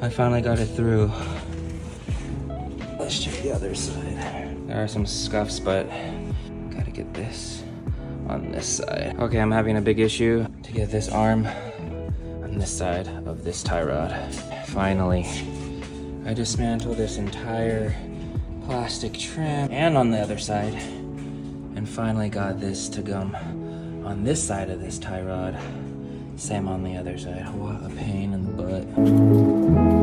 I finally got it through. Let's check the other side. There are some scuffs, but gotta get this on this side. Okay, I'm having a big issue to get this arm on this side of this tie rod. Finally, I dismantled this entire plastic trim and on the other side, and finally got this to gum on this side of this tie rod. Same on the other side. What a pain in the butt.